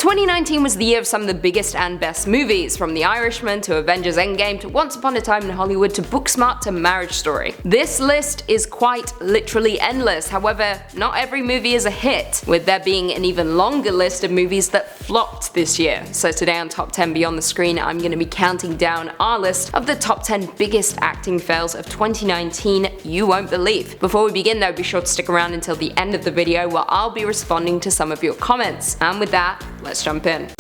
2019 was the year of some of the biggest and best movies, from The Irishman to Avengers Endgame to Once Upon a Time in Hollywood to Booksmart to Marriage Story. This list is quite literally endless, however, not every movie is a hit, with there being an even longer list of movies that flopped this year. So today on Top 10 Beyond the Screen, I'm going to be counting down our list of the top 10 biggest acting fails of 2019 you won't believe. Before we begin though, be sure to stick around until the end of the video where I'll be responding to some of your comments. And with that, let's jump in.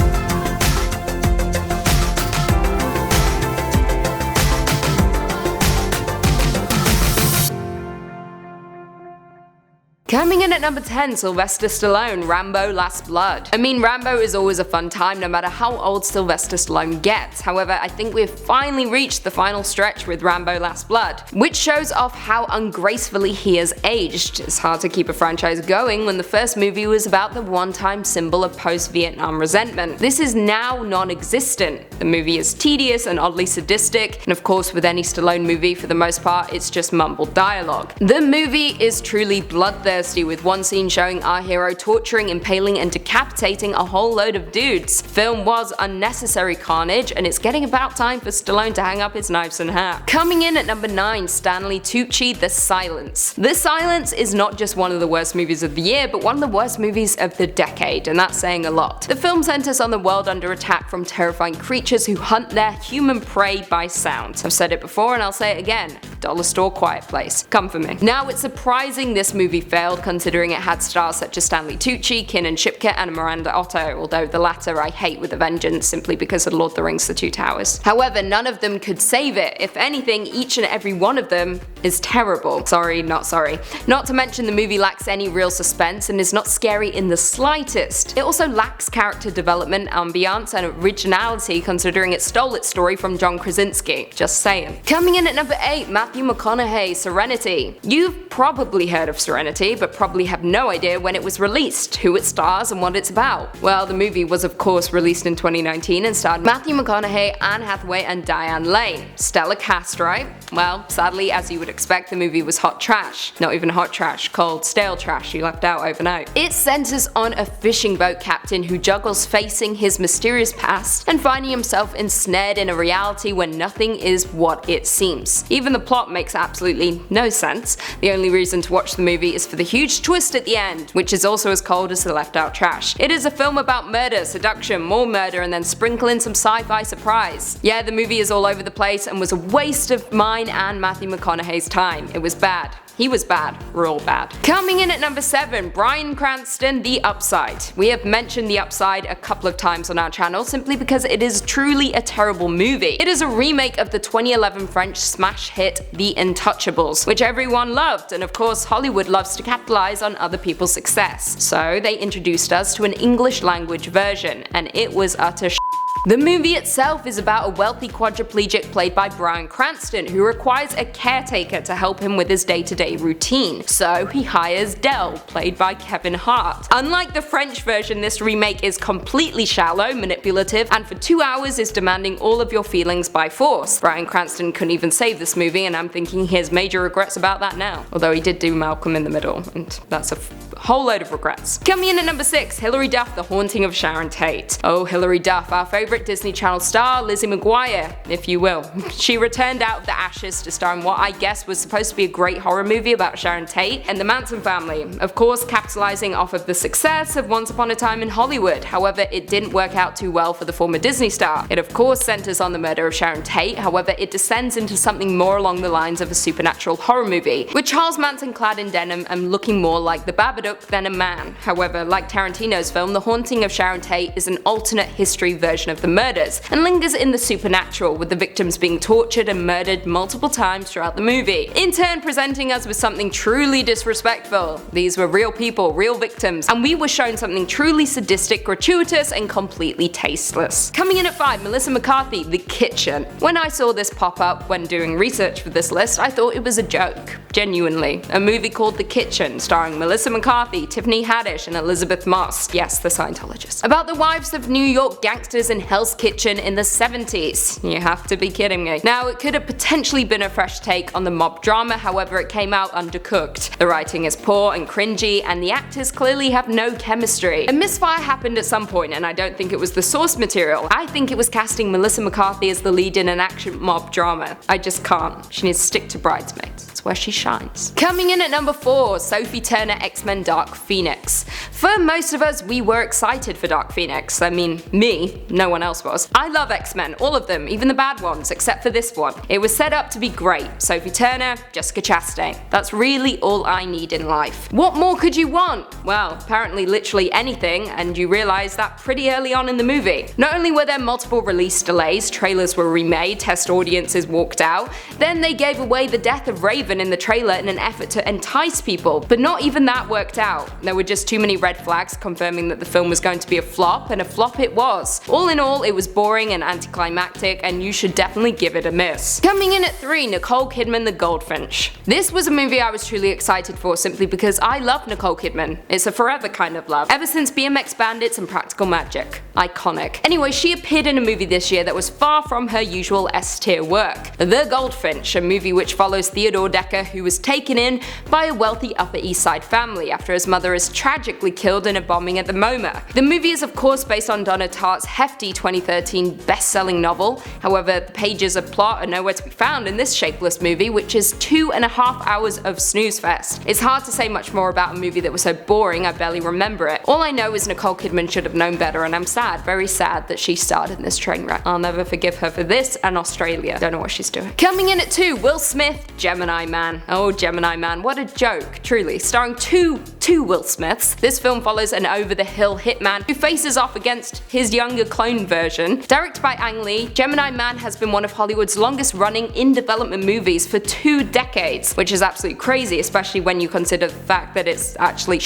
Coming in at number 10, Sylvester Stallone, Rambo Last Blood. I mean, Rambo is always a fun time no matter how old Sylvester Stallone gets. However, I think we've finally reached the final stretch with Rambo Last Blood, which shows off how ungracefully he has aged. It's hard to keep a franchise going when the first movie was about the one-time symbol of post-Vietnam resentment. This is now non-existent. The movie is tedious and oddly sadistic, and of course with any Stallone movie for the most part it's just mumbled dialogue. The movie is truly bloodthirsty, with one scene showing our hero torturing, impaling and decapitating a whole load of dudes. The film was unnecessary carnage, and it's getting about time for Stallone to hang up his knives and hat. Coming in at number 9, Stanley Tucci, The Silence. The Silence is not just one of the worst movies of the year, but one of the worst movies of the decade, and that's saying a lot. The film centers on the world under attack from terrifying creatures who hunt their human prey by sound. I've said it before and I'll say it again. Dollar store Quiet Place. Come for me. Now it's surprising this movie failed, considering it had stars such as Stanley Tucci, Kiernan Shipka and Miranda Otto, although the latter I hate with a vengeance simply because of Lord of the Rings: The Two Towers. However, none of them could save it. If anything, each and every one of them is terrible. Sorry, not sorry. Not to mention the movie lacks any real suspense and is not scary in the slightest. It also lacks character development, ambiance and originality, considering it stole its story from John Krasinski. Just saying. Coming in at number 8, Matthew McConaughey, Serenity. You've probably heard of Serenity, but probably have no idea when it was released, who it stars and what it's about. Well, the movie was of course released in 2019 and starred Matthew McConaughey, Anne Hathaway and Diane Lane. Stellar cast, right? Well, sadly, as you would expect, the movie was hot trash. Not even hot trash, cold, stale trash you left out overnight. It centers on a fishing boat captain who juggles facing his mysterious past and finding himself ensnared in a reality where nothing is what it seems. Even the plot makes absolutely no sense. The only reason to watch the movie is for the huge twist at the end, which is also as cold as the left out trash. It is a film about murder, seduction, more murder, and then sprinkle in some sci-fi surprise. Yeah, the movie is all over the place and was a waste of mine and Matthew McConaughey's time. It was bad. He was bad. We're all bad. Coming in at number 7, Bryan Cranston, The Upside. We have mentioned The Upside a couple of times on our channel simply because it is truly a terrible movie. It is a remake of the 2011 French smash hit The Untouchables, which everyone loved, and of course Hollywood loves to capitalize on other people's success. So they introduced us to an English language version, and it was utter shit. The movie itself is about a wealthy quadriplegic played by Bryan Cranston who requires a caretaker to help him with his day-to-day routine. So he hires Del, played by Kevin Hart. Unlike the French version, this remake is completely shallow, manipulative, and for 2 hours is demanding all of your feelings by force. Bryan Cranston couldn't even save this movie, and I'm thinking he has major regrets about that now. Although he did do Malcolm in the Middle, and that's a whole load of regrets. Coming in at number 6, Hilary Duff, The Haunting of Sharon Tate. Oh, Hilary Duff, our favorite Disney Channel star, Lizzie McGuire, if you will. She returned out of the ashes to star in what I guess was supposed to be a great horror movie about Sharon Tate and the Manson family, of course capitalizing off of the success of Once Upon a Time in Hollywood. However, it didn't work out too well for the former Disney star. It of course centers on the murder of Sharon Tate, however it descends into something more along the lines of a supernatural horror movie, with Charles Manson clad in denim and looking more like the Babadook than a man. However, like Tarantino's film, The Haunting of Sharon Tate is an alternate history version of the murders, and lingers in the supernatural, with the victims being tortured and murdered multiple times throughout the movie, in turn presenting us with something truly disrespectful. These were real people, real victims, and we were shown something truly sadistic, gratuitous, and completely tasteless. Coming in at 5, Melissa McCarthy, The Kitchen. When I saw this pop up when doing research for this list, I thought it was a joke. Genuinely. A movie called The Kitchen, starring Melissa McCarthy, Tiffany Haddish, and Elizabeth Moss, yes, the Scientologist, about the wives of New York gangsters and Hell's Kitchen in the 70s. You have to be kidding me. Now, it could have potentially been a fresh take on the mob drama, however it came out undercooked. The writing is poor and cringy, and the actors clearly have no chemistry. A misfire happened at some point, and I don't think it was the source material. I think it was casting Melissa McCarthy as the lead in an action mob drama. I just can't. She needs to stick to Bridesmaids. It's where she shines. Coming in at number 4, Sophie Turner X-Men Dark Phoenix. For most of us, we were excited for Dark Phoenix. I mean, me, no one else was. I love X-Men, all of them, even the bad ones, except for this one. It was set up to be great. Sophie Turner, Jessica Chastain. That's really all I need in life. What more could you want? Well, apparently literally anything, and you realize that pretty early on in the movie. Not only were there multiple release delays, trailers were remade, test audiences walked out, then they gave away the death of Raven in the trailer in an effort to entice people, but not even that worked out. There were just too many red flags confirming that the film was going to be a flop, and a flop it was. All in all, it was boring and anticlimactic, and you should definitely give it a miss. Coming in at 3, Nicole Kidman The Goldfinch. This was a movie I was truly excited for simply because I love Nicole Kidman. It's a forever kind of love. Ever since BMX Bandits and Practical Magic. Iconic. Anyway, she appeared in a movie this year that was far from her usual S-tier work. The Goldfinch, a movie which follows Theodore Decker, who was taken in by a wealthy Upper East Side family after his mother is tragically killed in a bombing at the MoMA. The movie is of course based on Donna Tartt's hefty 2013 best-selling novel, however the pages of plot are nowhere to be found in this shapeless movie, which is 2.5 hours of snooze fest. It's hard to say much more about a movie that was so boring I barely remember it. All I know is Nicole Kidman should have known better, and I'm sad, very sad that she starred in this train wreck. I'll never forgive her for this and Australia. Don't know what she's doing. Coming in at 2, Will Smith, Gemini Man. Oh, Gemini Man, what a joke, truly. Starring two Will Smiths, this film follows an over-the-hill hitman who faces off against his younger clone version. Directed by Ang Lee, Gemini Man has been one of Hollywood's longest-running in-development movies for 2 decades, which is absolutely crazy, especially when you consider the fact that it's actually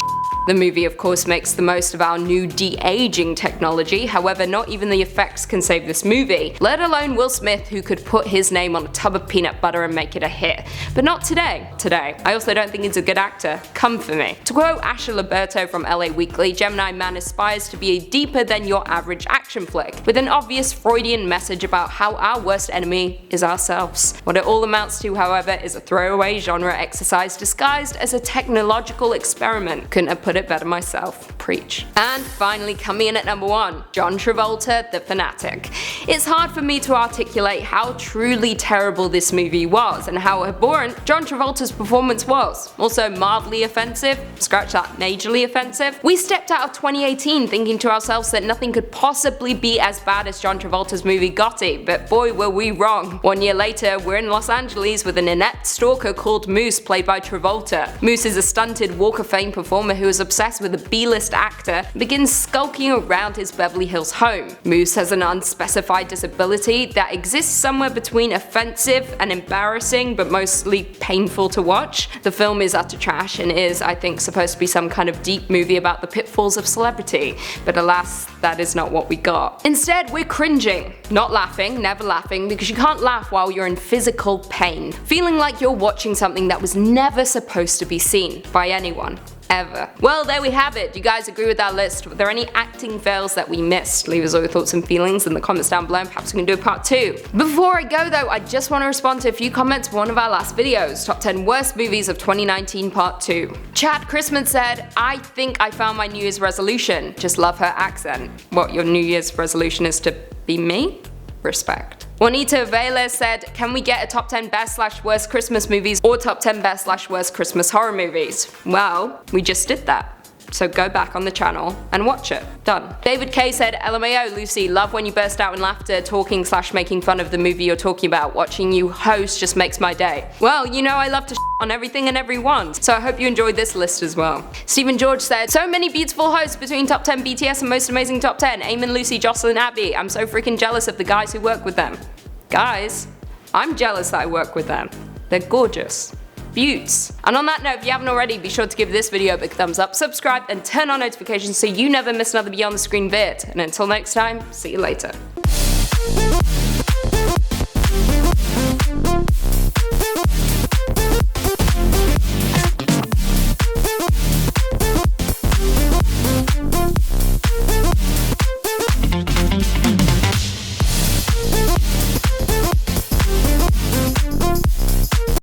The movie of course makes the most of our new de-aging technology, however not even the effects can save this movie, let alone Will Smith, who could put his name on a tub of peanut butter and make it a hit. But not today. I also don't think he's a good actor. Come for me. To quote Asher Liberto from LA Weekly, Gemini Man aspires to be a deeper than your average action flick, with an obvious Freudian message about how our worst enemy is ourselves. What it all amounts to, however, is a throwaway genre exercise disguised as a technological experiment. Couldn't have put it better myself. Preach. And finally coming in at number 1, John Travolta, The Fanatic. It's hard for me to articulate how truly terrible this movie was and how abhorrent John Travolta's performance was. Also mildly offensive, scratch that, majorly offensive. We stepped out of 2018 thinking to ourselves that nothing could possibly be as bad as John Travolta's movie Gotti, but boy were we wrong. 1 year later, we're in Los Angeles with an inept stalker called Moose, played by Travolta. Moose is a stunted Walk of Fame performer who is obsessed with a B-list actor and begins skulking around his Beverly Hills home. Moose has an unspecified disability that exists somewhere between offensive and embarrassing, but mostly painful to watch. The film is utter trash and is, I think, supposed to be some kind of deep movie about the pitfalls of celebrity, but alas, that is not what we got. Instead, we're cringing. Not laughing, never laughing, because you can't laugh while you're in physical pain. Feeling like you're watching something that was never supposed to be seen by anyone. Ever. Well, there we have it. Do you guys agree with our list? Were there any acting fails that we missed? Leave us all your thoughts and feelings in the comments down below, and perhaps we can do a part 2. Before I go though, I just want to respond to a few comments from one of our last videos, Top 10 Worst Movies of 2019 Part 2. Chad Chrisman said, I think I found my New Year's resolution. Just love her accent. What, your New Year's resolution is to be me? Respect. Juanita Vela said, can we get a top 10 best/worst Christmas movies or top 10 best/worst Christmas horror movies? Well, we just did that. So go back on the channel and watch it. Done. David K said, LMAO Lucy, love when you burst out in laughter talking/making fun of the movie you're talking about. Watching you host just makes my day. Well, you know I love to on everything and everyone, so I hope you enjoyed this list as well. Stephen George said, so many beautiful hosts between top 10 BTS and most amazing top 10. Eamon, Lucy, Jocelyn, Abby. I'm so freaking jealous of the guys who work with them. Guys, I'm jealous that I work with them. They're gorgeous. Beauts. And on that note, if you haven't already, be sure to give this video a big thumbs up, subscribe, and turn on notifications so you never miss another Beyond the Screen vid. And until next time, see you later.